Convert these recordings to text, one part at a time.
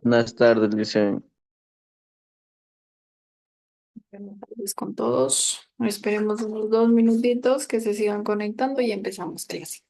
Buenas tardes, Licen. Buenas tardes con todos. Esperemos unos 2 minutitos que se sigan conectando y empezamos clase.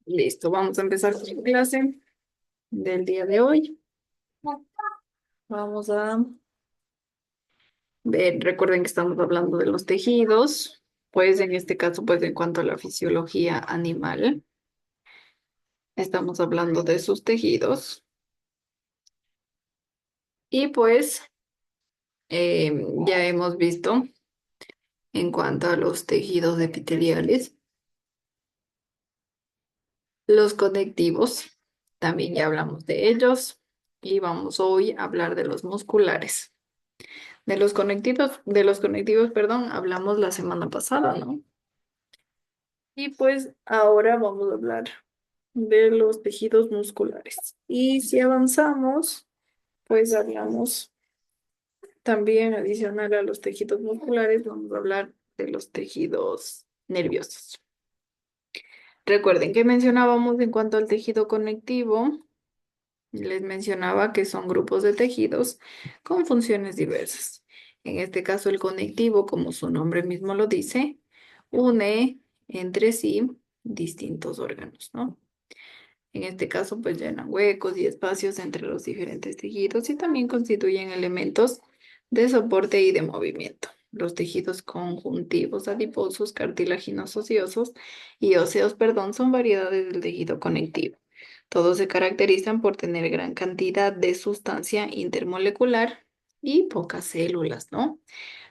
Listo, vamos a empezar con la clase del día de hoy. Vamos a ver, recuerden que estamos hablando de los tejidos, pues en este caso, pues en cuanto a la fisiología animal, estamos hablando de sus tejidos y pues ya hemos visto en cuanto a los tejidos epiteliales. Los conectivos, también ya hablamos de ellos y vamos hoy a hablar de los musculares. De los conectivos, perdón, hablamos la semana pasada, ¿no? Y pues ahora vamos a hablar de los tejidos musculares. Y si avanzamos, pues hablamos también adicional a los tejidos musculares, vamos a hablar de los tejidos nerviosos. Recuerden que mencionábamos en cuanto al tejido conectivo. Les mencionaba que son grupos de tejidos con funciones diversas. En este caso, el conectivo, como su nombre mismo lo dice, une entre sí distintos órganos, ¿no? En este caso, pues llenan huecos y espacios entre los diferentes tejidos y también constituyen elementos de soporte y de movimiento. Los tejidos conjuntivos, adiposos, cartilaginosos y óseos, perdón, son variedades del tejido conectivo. Todos se caracterizan por tener gran cantidad de sustancia intermolecular y pocas células, ¿no?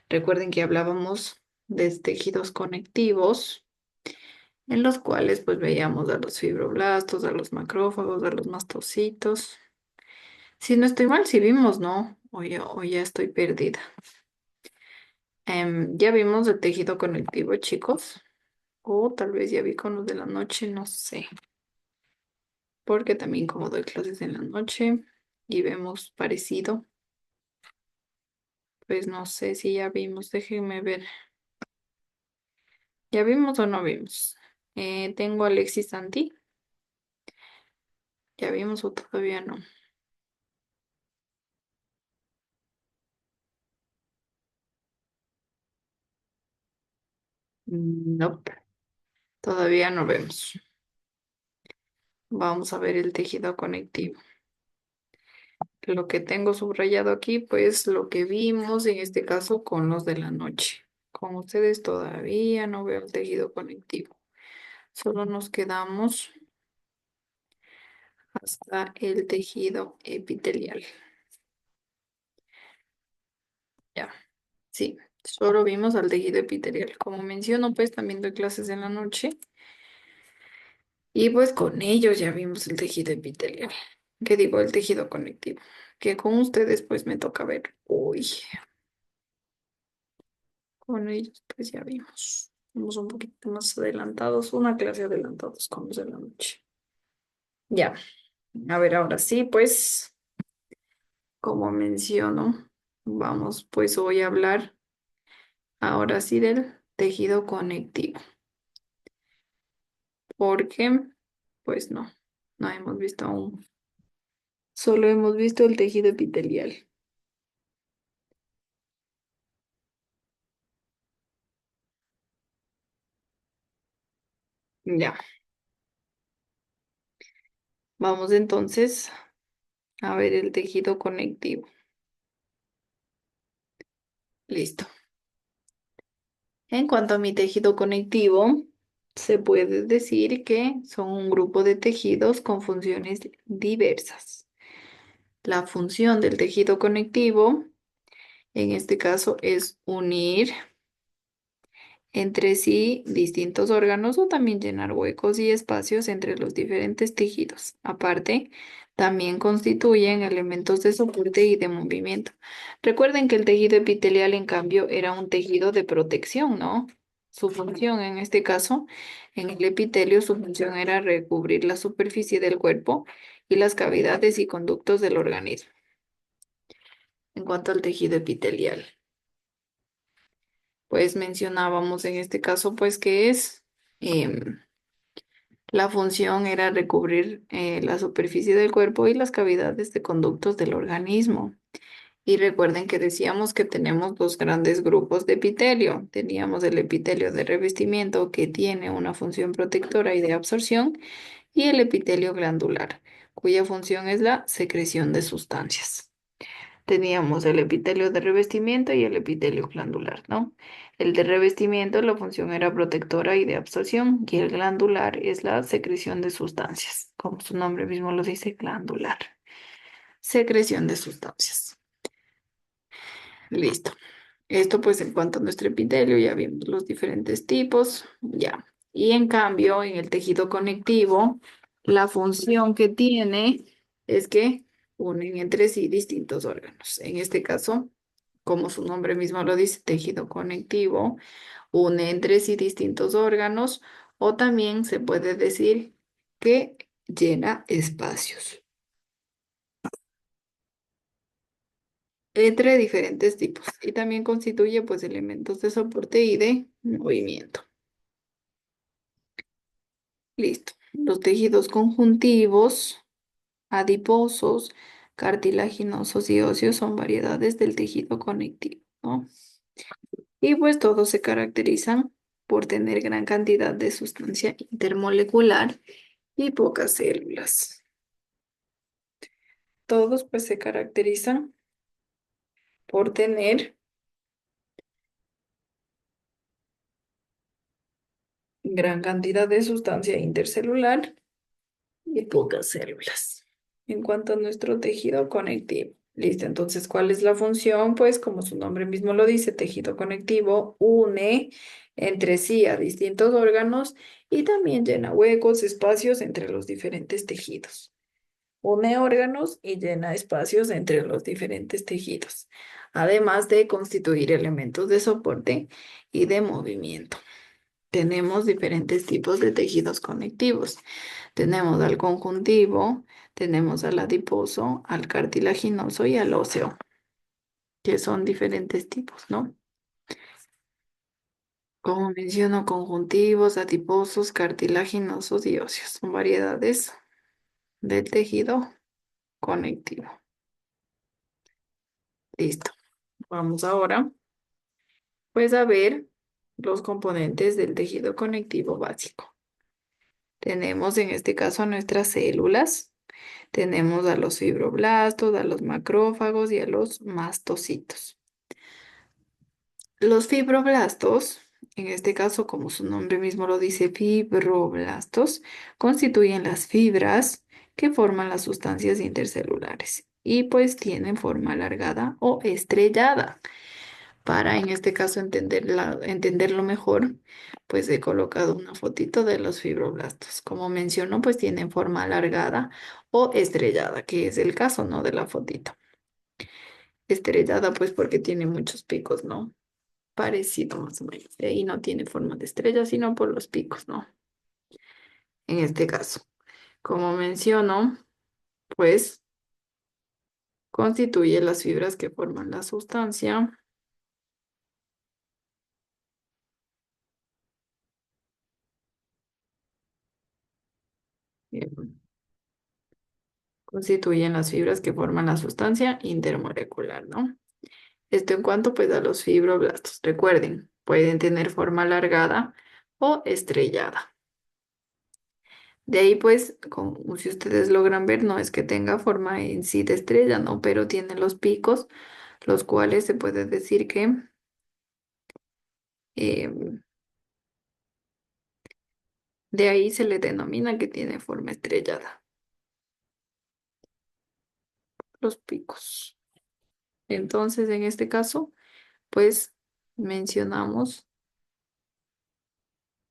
Recuerden que hablábamos de tejidos conectivos en los cuales pues veíamos a los fibroblastos, a los macrófagos, a los mastocitos. Si no estoy mal, sí vimos, ¿no? O ya estoy perdida. Ya vimos el tejido conectivo, chicos. O tal vez ya vi con los de la noche, no sé. Porque también como doy clases en la noche y vemos parecido, pues no sé si ya vimos, déjenme ver. ¿Ya vimos o no vimos? Tengo a Alexis Santi. ¿Ya vimos o todavía no? No, todavía no vemos. Vamos a ver el tejido conectivo. Lo que tengo subrayado aquí, pues lo que vimos en este caso con los de la noche. Con ustedes todavía no veo el tejido conectivo. Solo nos quedamos hasta el tejido epitelial. Ya, sí, solo vimos al tejido epitelial. Como menciono, pues también doy clases en la noche y pues con ellos ya vimos el tejido epitelial. ¿Qué digo? El tejido conectivo. Que con ustedes pues me toca ver. Uy, con ellos pues ya vimos. Estamos un poquito más adelantados, una clase adelantados con los de la noche. Ya, a ver, ahora sí, pues, como menciono, vamos, pues voy a hablar ahora sí del tejido conectivo, porque, pues no hemos visto aún, solo hemos visto el tejido epitelial. Ya, vamos entonces a ver el tejido conectivo. Listo. En cuanto a mi tejido conectivo, se puede decir que son un grupo de tejidos con funciones diversas. La función del tejido conectivo, en este caso, es unir entre sí distintos órganos o también llenar huecos y espacios entre los diferentes tejidos. Aparte, también constituyen elementos de soporte y de movimiento. Recuerden que el tejido epitelial, en cambio, era un tejido de protección, ¿no? Su función, en este caso, en el epitelio, su función era recubrir la superficie del cuerpo y las cavidades y conductos del organismo. En cuanto al tejido epitelial, pues mencionábamos en este caso, pues que es, em, la función era recubrir la superficie del cuerpo y las cavidades de conductos del organismo. Y recuerden que decíamos que tenemos dos grandes grupos de epitelio. Teníamos el epitelio de revestimiento que tiene una función protectora y de absorción y el epitelio glandular, cuya función es la secreción de sustancias. Teníamos el epitelio de revestimiento y el epitelio glandular, ¿no? El de revestimiento, la función era protectora y de absorción, y el glandular es la secreción de sustancias, como su nombre mismo lo dice, glandular. Secreción de sustancias. Listo. Esto pues en cuanto a nuestro epitelio, ya vimos los diferentes tipos, ya. Y en cambio, en el tejido conectivo, la función que tiene es que unen entre sí distintos órganos. En este caso, como su nombre mismo lo dice, tejido conectivo, une entre sí distintos órganos o también se puede decir que llena espacios entre diferentes tipos y también constituye pues elementos de soporte y de movimiento. Listo. Los tejidos conjuntivos, adiposos, cartilaginosos y óseos son variedades del tejido conectivo, ¿no? Y pues todos se caracterizan por tener gran cantidad de sustancia intermolecular y pocas células. Todos pues se caracterizan por tener gran cantidad de sustancia intercelular y pocas células. En cuanto a nuestro tejido conectivo. Listo, entonces, ¿cuál es la función? Pues como su nombre mismo lo dice, tejido conectivo une entre sí a distintos órganos y también llena huecos, espacios entre los diferentes tejidos. Une órganos y llena espacios entre los diferentes tejidos, además de constituir elementos de soporte y de movimiento. Tenemos diferentes tipos de tejidos conectivos. Tenemos al conjuntivo, tenemos al adiposo, al cartilaginoso y al óseo. que son diferentes tipos, ¿no? Como menciono, conjuntivos, adiposos, cartilaginosos y óseos. Son variedades del tejido conectivo. Listo. Vamos ahora, pues, a ver los componentes del tejido conectivo básico. Tenemos en este caso a nuestras células, tenemos a los fibroblastos, a los macrófagos y a los mastocitos. Los fibroblastos, en este caso, como su nombre mismo lo dice, fibroblastos, constituyen las fibras que forman las sustancias intercelulares y pues tienen forma alargada o estrellada. Para en este caso entenderlo mejor, pues he colocado una fotito de los fibroblastos. Como menciono, pues tienen forma alargada o estrellada, que es el caso, ¿no? De la fotito. Estrellada, pues porque tiene muchos picos, ¿no? Parecido más o menos. Y no tiene forma de estrella, sino por los picos, ¿no? En este caso, como menciono, pues constituye las fibras que forman la sustancia. eh, Constituyen las fibras que forman la sustancia intermolecular, ¿no? Esto en cuanto pues a los fibroblastos. Recuerden, pueden tener forma alargada o estrellada. De ahí pues, como si ustedes logran ver, no es que tenga forma en sí de estrella, ¿no? Pero tiene los picos, los cuales se puede decir que em, de ahí se le denomina que tiene forma estrellada, los picos. Entonces, en este caso, pues mencionamos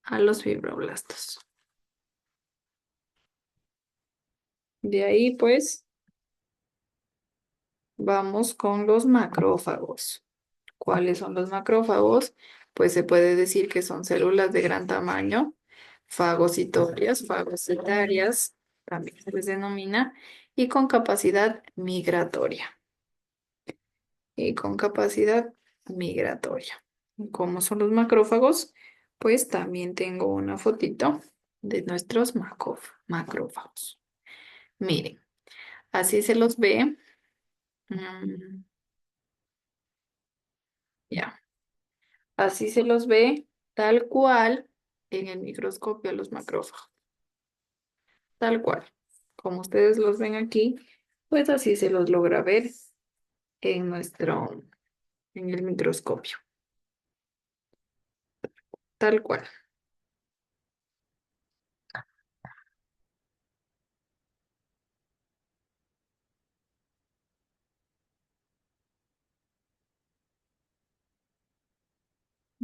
a los fibroblastos. De ahí, pues, vamos con los macrófagos. ¿Cuáles son los macrófagos? Pues se puede decir que son células de gran tamaño, fagocitarias, también se les denomina, y con capacidad migratoria. Y con capacidad migratoria. ¿Cómo son los macrófagos? Pues también tengo una fotito de nuestros macrófagos. Miren, así se los ve. Mm, ya. Así se los ve tal cual en el microscopio a los macrófagos, tal cual. Como ustedes los ven aquí, pues así se los logra ver en en el microscopio, tal cual.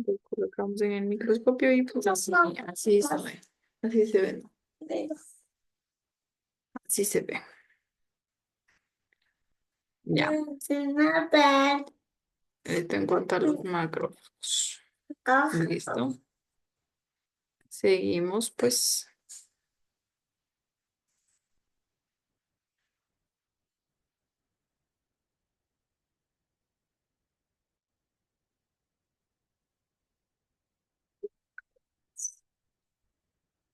Lo colocamos en el microscopio y pues así se ve. Así se ve, ¿no? Así se ve. Ya. Esto en cuanto a los macrófagos. Listo. Seguimos, pues.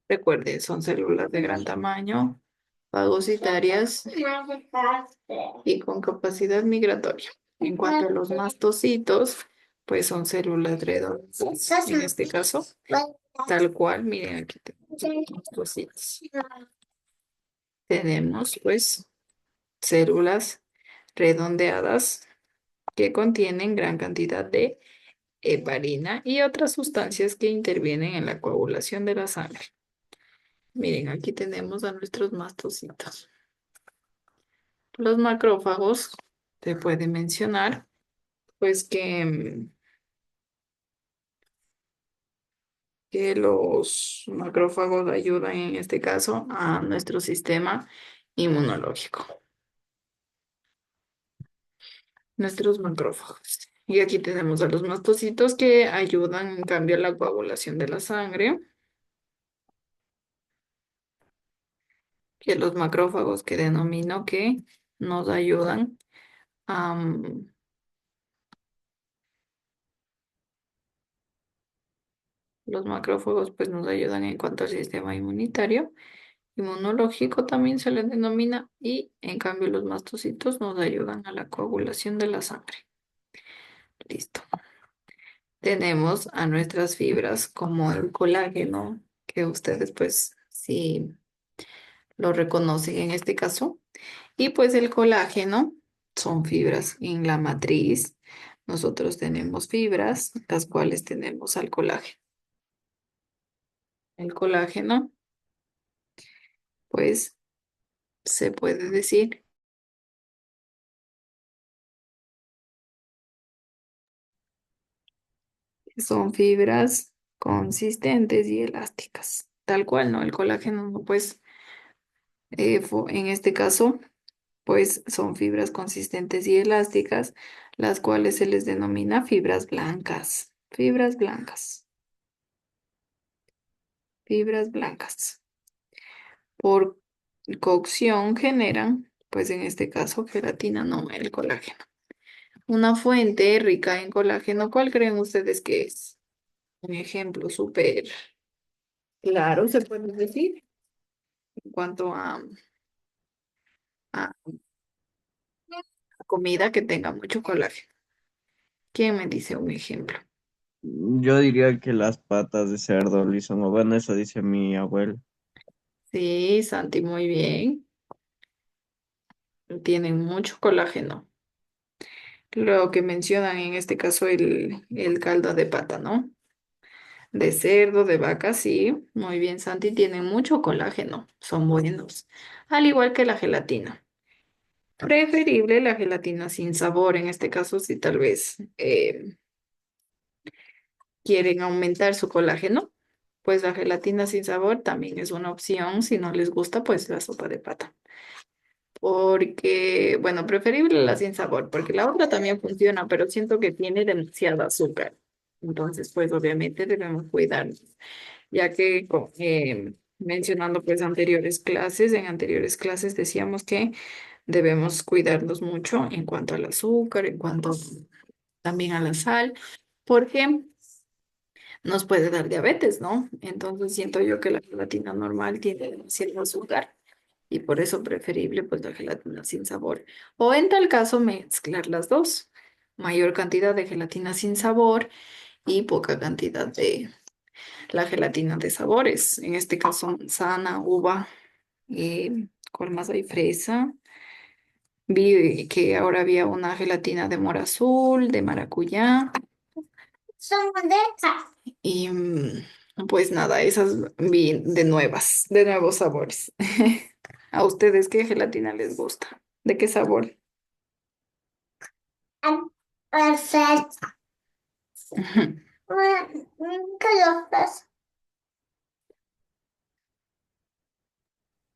Recuerde, son células de gran tamaño, fagocitarias y con capacidad migratoria. En cuanto a los mastocitos, pues son células redondas, en este caso, tal cual, miren aquí tenemos los mastocitos. Tenemos pues células redondeadas que contienen gran cantidad de heparina y otras sustancias que intervienen en la coagulación de la sangre. Miren, aquí tenemos a nuestros mastocitos. Los macrófagos, se puede mencionar, pues que los macrófagos ayudan en este caso a nuestro sistema inmunológico, nuestros macrófagos. Y aquí tenemos a los mastocitos que ayudan en cambio a la coagulación de la sangre, que los macrófagos que denomino que nos ayudan a Los macrófagos pues nos ayudan en cuanto al sistema inmunitario. Inmunológico también se les denomina y en cambio los mastocitos nos ayudan a la coagulación de la sangre. Listo. Tenemos a nuestras fibras como el colágeno, que ustedes pues sí lo reconocen en este caso. Y pues el colágeno son fibras en la matriz. Nosotros tenemos fibras, las cuales tenemos al colágeno. El colágeno, pues se puede decir que son fibras consistentes y elásticas. Tal cual, ¿no? El colágeno, no, pues en este caso, pues son fibras consistentes y elásticas, las cuales se les denomina fibras blancas. Fibras blancas. Fibras blancas. Por cocción generan, pues en este caso, gelatina, no el colágeno. Una fuente rica en colágeno, ¿cuál creen ustedes que es? Un ejemplo súper claro, se puede decir, en cuanto a comida que tenga mucho colágeno. ¿Quién me dice un ejemplo? Yo diría que las patas de cerdo, Lison, o bueno, eso dice mi abuelo. Sí, Santi, muy bien. Tienen mucho colágeno. Lo que mencionan en este caso el caldo de pata, ¿no? De cerdo, de vaca, sí. Muy bien, Santi, tienen mucho colágeno. Son buenos. Al igual que la gelatina. Preferible la gelatina sin sabor. En este caso, si tal vez quieren aumentar su colágeno, pues la gelatina sin sabor también es una opción. Si no les gusta, pues la sopa de pata. Porque, bueno, preferible la sin sabor, porque la otra también funciona, pero siento que tiene demasiada azúcar. Entonces, pues obviamente debemos cuidarnos, ya que mencionando pues en anteriores clases decíamos que debemos cuidarnos mucho en cuanto al azúcar, en cuanto también a la sal, porque nos puede dar diabetes, ¿no? Entonces siento yo que la gelatina normal tiene demasiado azúcar y por eso preferible pues la gelatina sin sabor. O en tal caso mezclar las dos, mayor cantidad de gelatina sin sabor y poca cantidad de la gelatina de sabores. En este caso manzana, uva, ¿cuál más hay? Fresa. Vi que ahora había una gelatina de mora azul, de maracuyá. Son de y pues nada, esas vi de nuevos sabores. ¿A ustedes qué gelatina les gusta? ¿De qué sabor? Perfecto. ¿Qué los ves?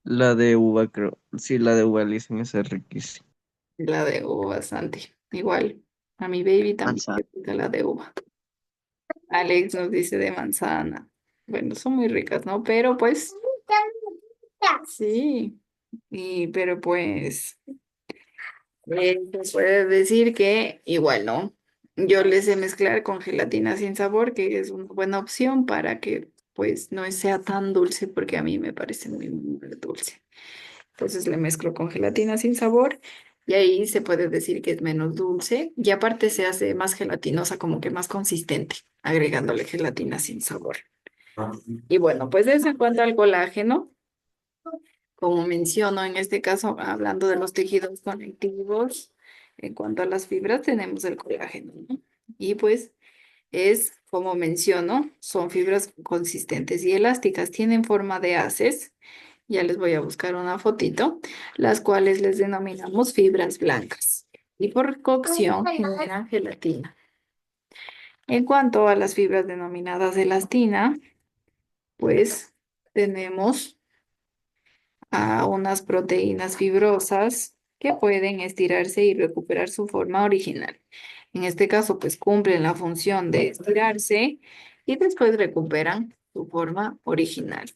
La de uva, creo. Sí, la de uva, Lison, esa es riquísima. La de uva, Santi. Igual, a mi baby también Manzana. le gusta la de uva. Alex nos dice de manzana. Bueno, son muy ricas, ¿no? Pero pues, sí. Pero pues. Se puede decir que igual, ¿no? Yo les sé mezclar con gelatina sin sabor, que es una buena opción para que pues no sea tan dulce, porque a mí me parece muy dulce. Entonces le mezclo con gelatina sin sabor y ahí se puede decir que es menos dulce y aparte se hace más gelatinosa, como que más consistente, agregándole gelatina sin sabor. Y bueno, pues eso en cuanto al colágeno. Como menciono, en este caso, hablando de los tejidos conectivos, en cuanto a las fibras, tenemos el colágeno, ¿no? Y pues como menciono, son fibras consistentes y elásticas, tienen forma de haces. Ya les voy a buscar una fotito, las cuales les denominamos fibras blancas. Y por cocción generan gelatina. En cuanto a las fibras denominadas elastina, pues tenemos a unas proteínas fibrosas que pueden estirarse y recuperar su forma original. En este caso, pues cumplen la función de estirarse y después recuperan su forma original.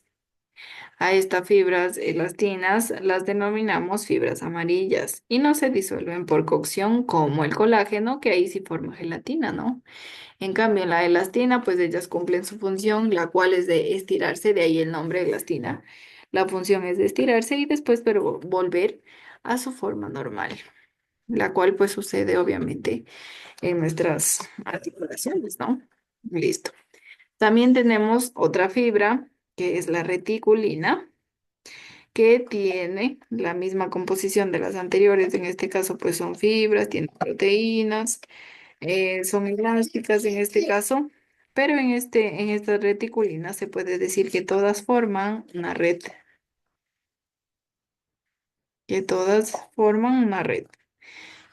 A estas fibras elastinas las denominamos fibras amarillas y no se disuelven por cocción como el colágeno, que ahí sí forma gelatina, ¿no? En cambio, la elastina, pues ellas cumplen su función, la cual es de estirarse, de ahí el nombre elastina. La función es de estirarse y después pero volver a su forma normal, la cual pues sucede obviamente en nuestras articulaciones, ¿no? Listo. También tenemos otra fibra que es la reticulina, que tiene la misma composición de las anteriores. En este caso, pues son fibras, tienen proteínas, son elásticas en este caso, pero en esta reticulina se puede decir que todas forman una red, que todas forman una red.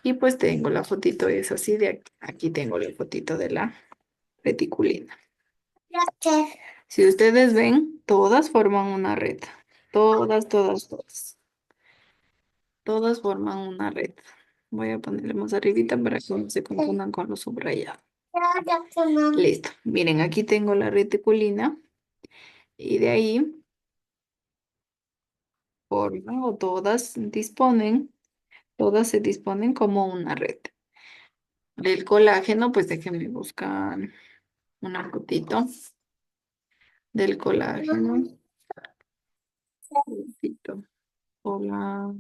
Y pues tengo la fotito, es así de aquí, aquí tengo la fotito de la reticulina. Si ustedes ven, todas forman una red. Todas, todas, todas. Todas forman una red. Voy a ponerle más arribita para que no se confundan con los subrayados. Listo. Miren, aquí tengo la reticulina y de ahí forman o todas se disponen como una red. Del colágeno, pues déjenme buscar una fotito del colágeno. Fotito. Cola-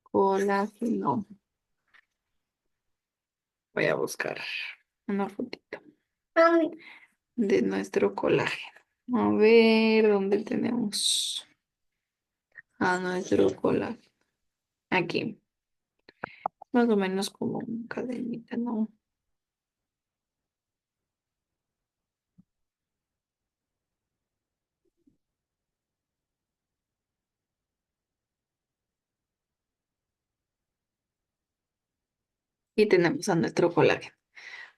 Colágeno. Voy a buscar una fotito de nuestro colágeno. A ver, ¿dónde tenemos a nuestro colágeno? Aquí, más o menos como una cadenita, ¿no? Y tenemos a nuestro colágeno.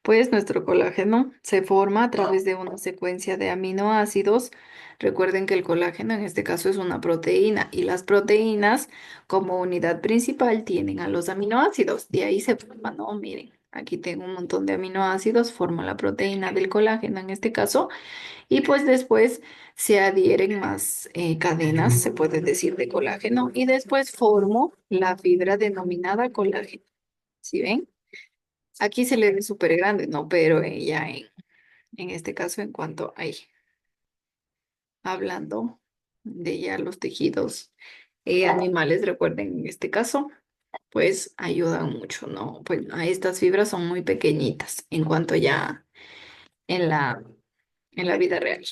Pues nuestro colágeno se forma a través de una secuencia de aminoácidos. Recuerden que el colágeno en este caso es una proteína y las proteínas como unidad principal tienen a los aminoácidos. De ahí se forma, ¿no? Miren, aquí tengo un montón de aminoácidos, forma la proteína del colágeno en este caso y pues después se adhieren más cadenas, se puede decir, de colágeno y después formo la fibra denominada colágeno. ¿Sí ven? Aquí se le ve súper grande, ¿no? Pero ya en este caso, en cuanto ahí, hablando de ya los tejidos animales, recuerden, en este caso, pues ayudan mucho, ¿no? Pues a estas fibras son muy pequeñitas en cuanto ya en en la vida real.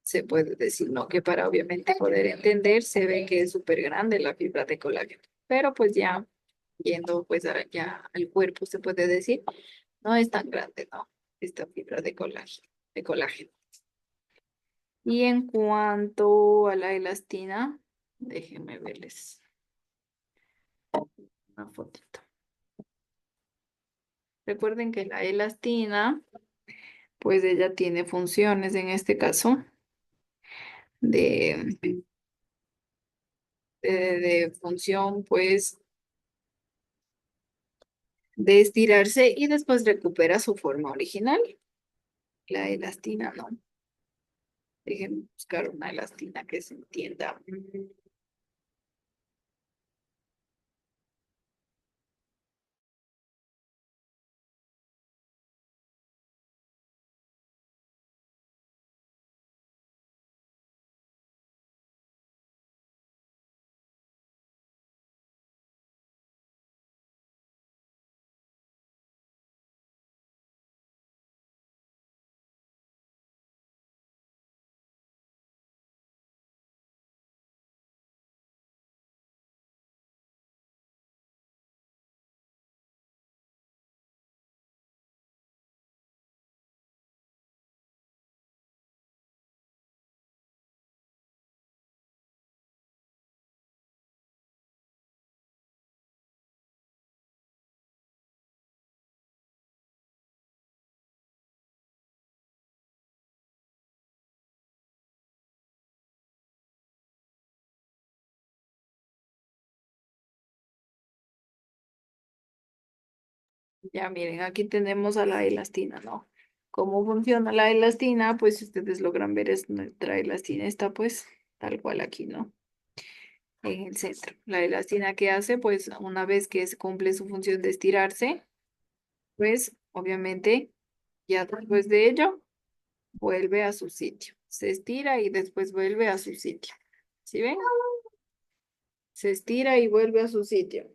Se puede decir, ¿no? Que para obviamente poder entender se ve que es súper grande la fibra de colágeno, pero pues ya yendo pues ya al cuerpo se puede decir, no es tan grande, ¿no? Esta fibra de colágeno, de colágeno. Y en cuanto a la elastina, déjenme verles una fotito. Recuerden que la elastina, pues ella tiene funciones en este caso de, de función, pues, de estirarse y después recupera su forma original. La elastina, ¿no? Déjenme buscar una elastina que se entienda. Ya miren, aquí tenemos a la elastina, ¿no? ¿Cómo funciona la elastina? Pues si ustedes logran ver, es nuestra elastina está pues tal cual aquí, ¿no? En el centro. La elastina que hace, pues una vez que se cumple su función de estirarse, pues obviamente ya después de ello vuelve a su sitio. Se estira y después vuelve a su sitio. ¿Sí ven? Se estira y vuelve a su sitio.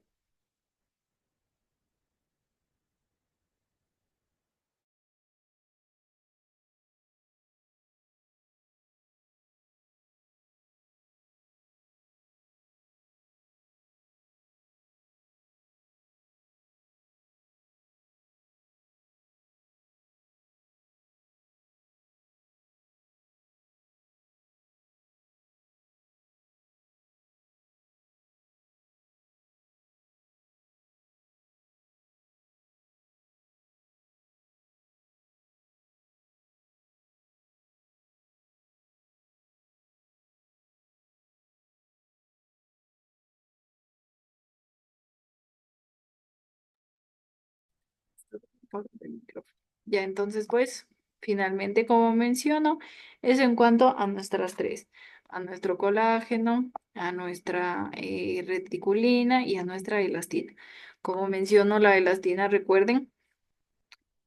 Apagando el micrófono. Ya, entonces, pues, finalmente, como menciono, es en cuanto a nuestras tres, a nuestro colágeno, a nuestra reticulina y a nuestra elastina. Como menciono, la elastina, recuerden,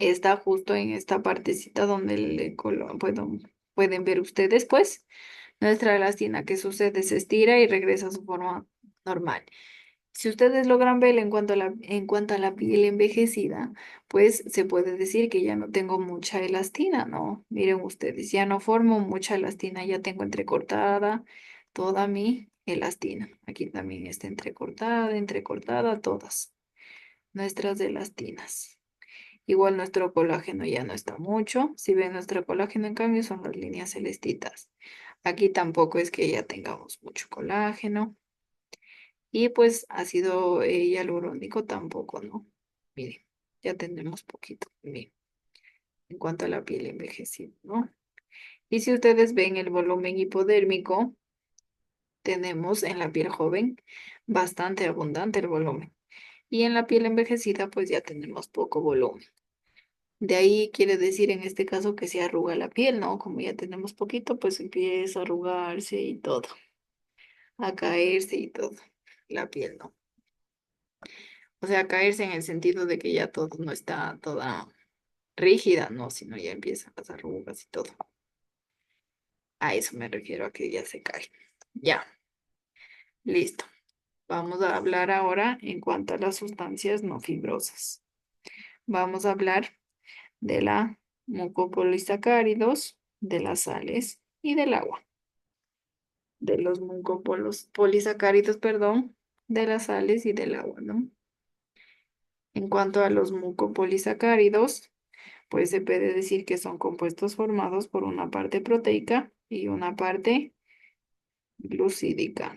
está justo en esta partecita donde pueden ver ustedes, pues, nuestra elastina que sucede, se estira y regresa a su forma normal. Si ustedes logran ver en cuanto a la piel envejecida, pues se puede decir que ya no tengo mucha elastina, ¿no? Miren ustedes, ya no formo mucha elastina, ya tengo entrecortada toda mi elastina. Aquí también está entrecortada, todas nuestras elastinas. Igual nuestro colágeno ya no está mucho. Si ven nuestro colágeno, en cambio, son las líneas celestitas. Aquí tampoco es que ya tengamos mucho colágeno. Y pues ácido hialurónico tampoco, ¿no? Miren, ya tenemos poquito también en cuanto a la piel envejecida, ¿no? Y si ustedes ven el volumen hipodérmico, tenemos en la piel joven bastante abundante el volumen. Y en la piel envejecida, pues ya tenemos poco volumen. De ahí quiere decir en este caso que se arruga la piel, ¿no? Como ya tenemos poquito, pues empieza a arrugarse y todo, a caerse y todo, la piel, ¿no? O sea, caerse en el sentido de que ya todo no está toda rígida, no, sino ya empiezan las arrugas y todo. A eso me refiero, a que ya se cae. Ya, listo. Vamos a hablar ahora en cuanto a las sustancias no fibrosas. Vamos a hablar de la mucopolisacáridos, de las sales y del agua. De los mucopolisacáridos, perdón, de las sales y del agua, ¿no? En cuanto a los mucopolisacáridos, pues se puede decir que son compuestos formados por una parte proteica y una parte glucídica.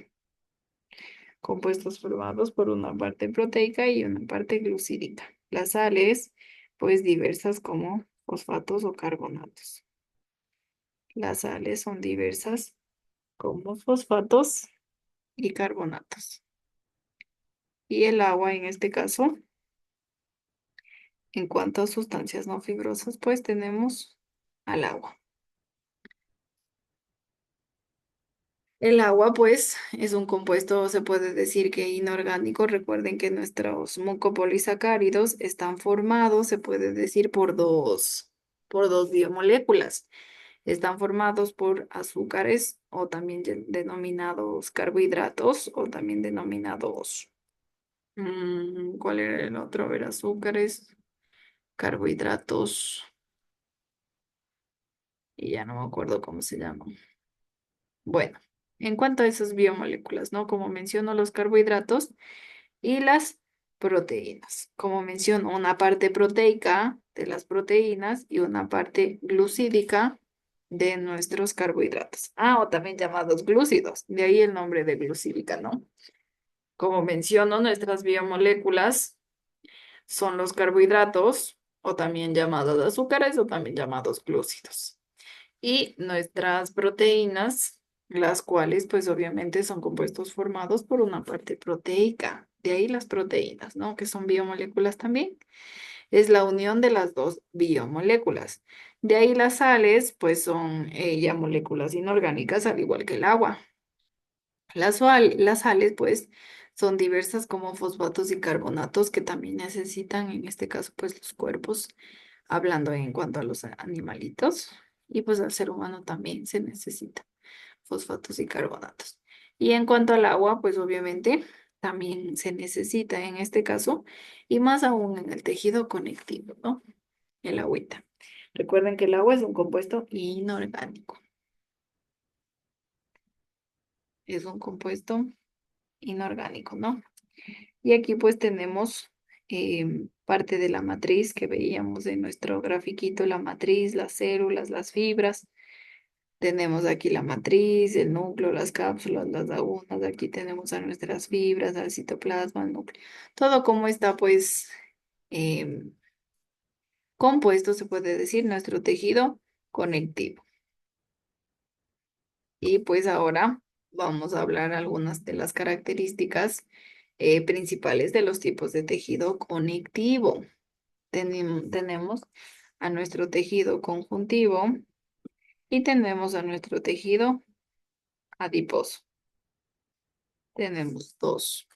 Compuestos formados por una parte proteica y una parte glucídica. Las sales, pues diversas como fosfatos o carbonatos. Las sales son diversas como fosfatos y carbonatos. Y el agua, en este caso, en cuanto a sustancias no fibrosas, pues tenemos al agua. El agua, pues, es un compuesto, se puede decir que inorgánico. Recuerden que nuestros mucopolisacáridos están formados, se puede decir, por dos biomoléculas. Están formados por azúcares o también denominados carbohidratos o también denominados, ¿cuál era el otro? A ver, azúcares, carbohidratos, y ya no me acuerdo cómo se llama. Bueno, en cuanto a esas biomoléculas, ¿no? Como menciono, los carbohidratos y las proteínas. Como menciono, una parte proteica de las proteínas y una parte glucídica de nuestros carbohidratos. Ah, o también llamados glúcidos, de ahí el nombre de glucídica, ¿no? Como menciono, nuestras biomoléculas son los carbohidratos, o también llamados azúcares, o también llamados glúcidos. Y nuestras proteínas, las cuales pues obviamente son compuestos formados por una parte proteica. De ahí las proteínas, ¿no? Que son biomoléculas también. Es la unión de las dos biomoléculas. De ahí las sales, pues son ya moléculas inorgánicas, al igual que el agua. Las sales, pues, son diversas como fosfatos y carbonatos que también necesitan, en este caso, pues, los cuerpos, hablando en cuanto a los animalitos. Y pues al ser humano también se necesita fosfatos y carbonatos. Y en cuanto al agua, pues obviamente también se necesita en este caso, y más aún en el tejido conectivo, ¿no? El agüita. Recuerden que el agua es un compuesto inorgánico. Es un compuesto inorgánico, ¿no? Y aquí pues tenemos parte de la matriz que veíamos en nuestro grafiquito, la matriz, las células, las fibras. Tenemos aquí la matriz, el núcleo, las cápsulas, las lagunas. Aquí tenemos a nuestras fibras, al citoplasma, el núcleo. Todo como está pues em, compuesto, se puede decir, nuestro tejido conectivo. Y pues ahora vamos a hablar algunas de las características principales de los tipos de tejido conectivo. Tenemos a nuestro tejido conjuntivo y tenemos a nuestro tejido adiposo. Tenemos dos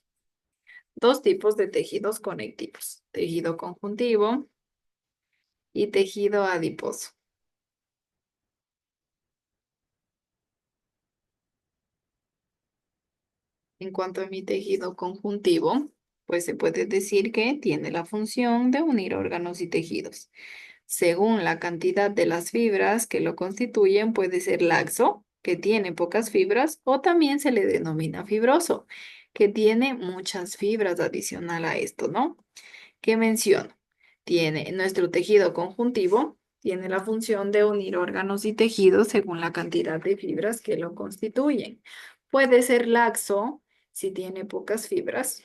tipos de tejidos conectivos, tejido conjuntivo y tejido adiposo. En cuanto a mi tejido conjuntivo, pues se puede decir que tiene la función de unir órganos y tejidos. Según la cantidad de las fibras que lo constituyen, puede ser laxo, que tiene pocas fibras, o también se le denomina fibroso, que tiene muchas fibras adicional a esto, ¿no? ¿Qué menciono? Tiene nuestro tejido conjuntivo, tiene la función de unir órganos y tejidos según la cantidad de fibras que lo constituyen. Puede ser laxo si tiene pocas fibras,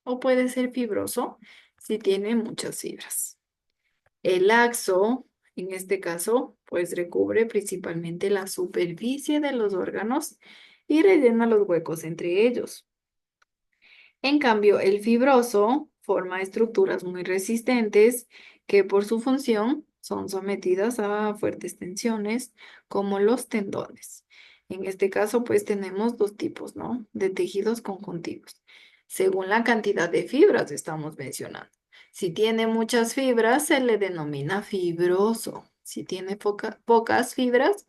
o puede ser fibroso si tiene muchas fibras. El laxo, en este caso, pues recubre principalmente la superficie de los órganos y rellena los huecos entre ellos. En cambio, el fibroso forma estructuras muy resistentes que por su función son sometidas a fuertes tensiones, como los tendones. En este caso, pues tenemos dos tipos, ¿no? De tejidos conjuntivos. Según la cantidad de fibras estamos mencionando. Si tiene muchas fibras, se le denomina fibroso. Si tiene pocas fibras,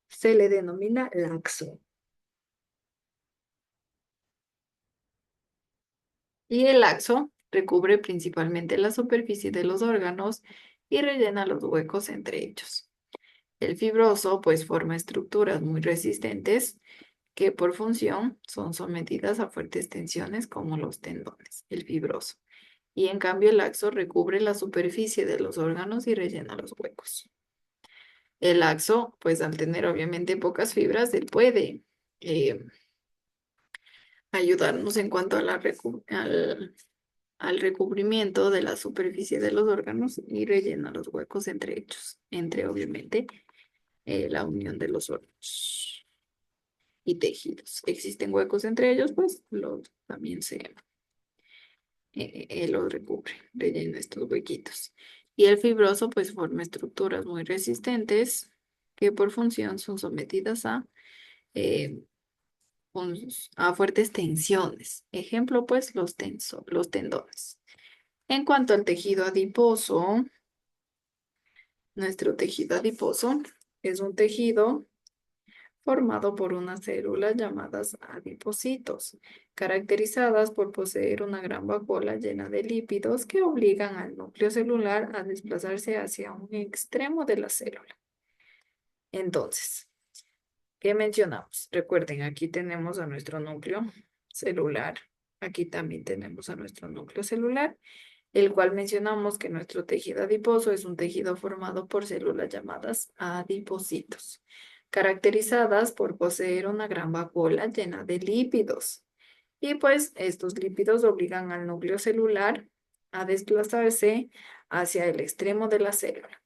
se le denomina laxo. Y el laxo recubre principalmente la superficie de los órganos y rellena los huecos entre ellos. El fibroso pues forma estructuras muy resistentes que por función son sometidas a fuertes tensiones como los tendones, el fibroso. Y en cambio el laxo recubre la superficie de los órganos y rellena los huecos. El laxo pues al tener obviamente pocas fibras, él puede eh, ayudarnos en cuanto a al recubrimiento de la superficie de los órganos y rellena los huecos entre ellos, entre obviamente la unión de los órganos y tejidos. Existen huecos entre ellos, pues también los recubre, rellena estos huequitos. Y el fibroso pues forma estructuras muy resistentes que por función son sometidas eh, a fuertes tensiones. Ejemplo, pues los tendones. En cuanto al tejido adiposo, nuestro tejido adiposo es un tejido formado por unas células llamadas adipocitos, caracterizadas por poseer una gran vacuola llena de lípidos que obligan al núcleo celular a desplazarse hacia un extremo de la célula. Entonces, ¿qué mencionamos? Recuerden, aquí tenemos a nuestro núcleo celular, aquí también tenemos a nuestro núcleo celular, el cual mencionamos que nuestro tejido adiposo es un tejido formado por células llamadas adipocitos, caracterizadas por poseer una gran vacuola llena de lípidos. Y pues estos lípidos obligan al núcleo celular a desplazarse hacia el extremo de la célula.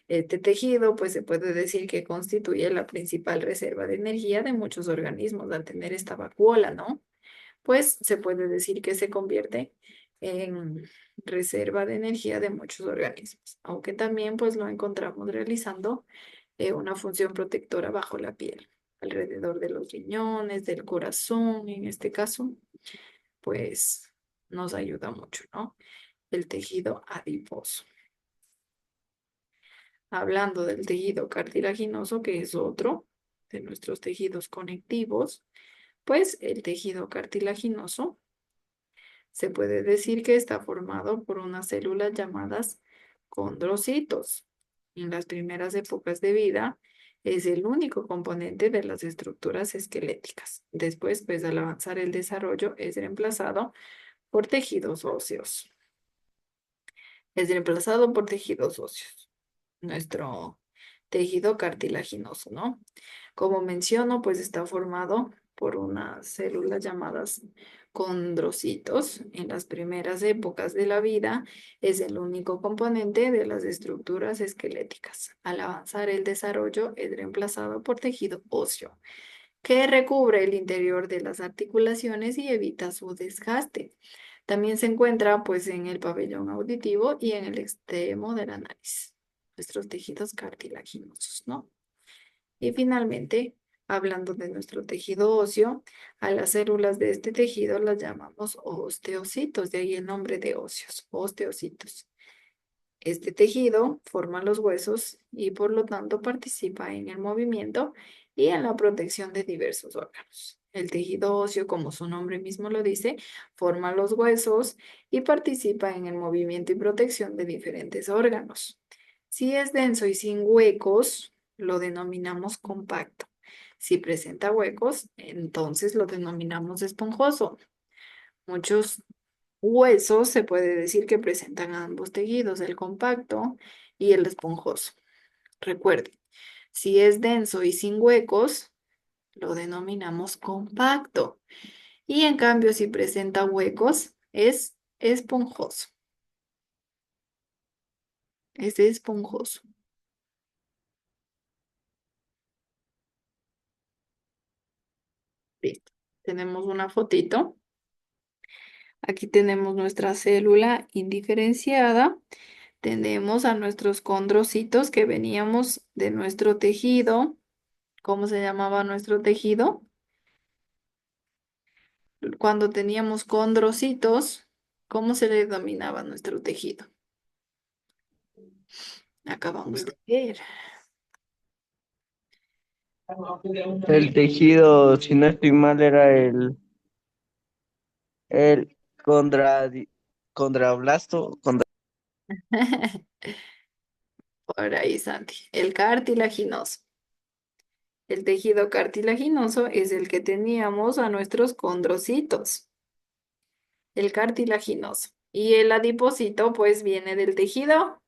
Este tejido, pues se puede decir que constituye la principal reserva de energía de muchos organismos al tener esta vacuola, ¿no? Pues se puede decir que se convierte en reserva de energía de muchos organismos, aunque también pues lo encontramos realizando una función protectora bajo la piel, alrededor de los riñones, del corazón, en este caso, pues nos ayuda mucho, ¿no? El tejido adiposo. Hablando del tejido cartilaginoso, que es otro de nuestros tejidos conectivos, pues el tejido cartilaginoso se puede decir que está formado por unas células llamadas condrocitos. En las primeras épocas de vida es el único componente de las estructuras esqueléticas. Después, pues al avanzar el desarrollo, es reemplazado por tejidos óseos. Es reemplazado por tejidos óseos. Nuestro tejido cartilaginoso, ¿no? Como menciono, pues está formado por unas células llamadas condrocitos. En las primeras épocas de la vida es el único componente de las estructuras esqueléticas. Al avanzar el desarrollo es reemplazado por tejido óseo, que recubre el interior de las articulaciones y evita su desgaste. También se encuentra pues en el pabellón auditivo y en el extremo de la nariz, nuestros tejidos cartilaginosos, ¿no? Y finalmente, hablando de nuestro tejido óseo, a las células de este tejido las llamamos osteocitos, de ahí el nombre de óseos, osteocitos. Este tejido forma los huesos y por lo tanto participa en el movimiento y en la protección de diversos órganos. El tejido óseo, como su nombre mismo lo dice, forma los huesos y participa en el movimiento y protección de diferentes órganos. Si es denso y sin huecos, lo denominamos compacto. Si presenta huecos, entonces lo denominamos esponjoso. Muchos huesos se puede decir que presentan ambos tejidos, el compacto y el esponjoso. Recuerden, si es denso y sin huecos, lo denominamos compacto. Y en cambio, si presenta huecos, es esponjoso. Es esponjoso. Listo. Tenemos una fotito. Aquí tenemos nuestra célula indiferenciada. Tenemos a nuestros condrocitos que veníamos de nuestro tejido. ¿Cómo se llamaba nuestro tejido? Cuando teníamos condrocitos, ¿cómo se le denominaba nuestro tejido? Acabamos de ver. El tejido, si no estoy mal, era el contrablasto. Por ahí, Santi. El cartilaginoso. El tejido cartilaginoso es el que teníamos a nuestros condrocitos. El cartilaginoso. Y el adipocito, pues, viene del tejido.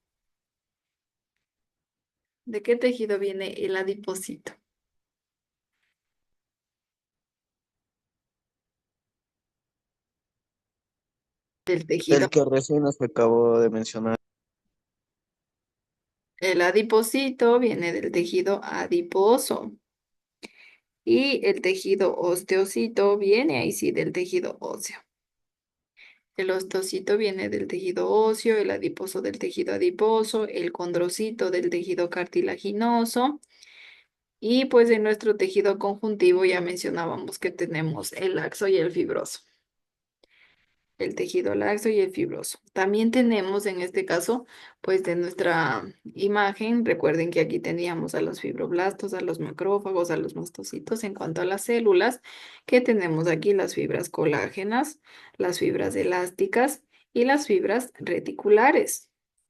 ¿De qué tejido viene el adipocito? Del tejido. El que recién nos acabo de mencionar. El adipocito viene del tejido adiposo. Y el tejido osteocito viene ahí sí del tejido óseo. El osteocito viene del tejido óseo, el adiposo del tejido adiposo, el condrocito del tejido cartilaginoso. Y pues en nuestro tejido conjuntivo ya mencionábamos que tenemos el laxo y el fibroso. El tejido laxo y el fibroso. También tenemos en este caso, pues de nuestra imagen, recuerden que aquí teníamos a los fibroblastos, a los macrófagos, a los mastocitos. En cuanto a las células, que tenemos aquí las fibras colágenas, las fibras elásticas y las fibras reticulares.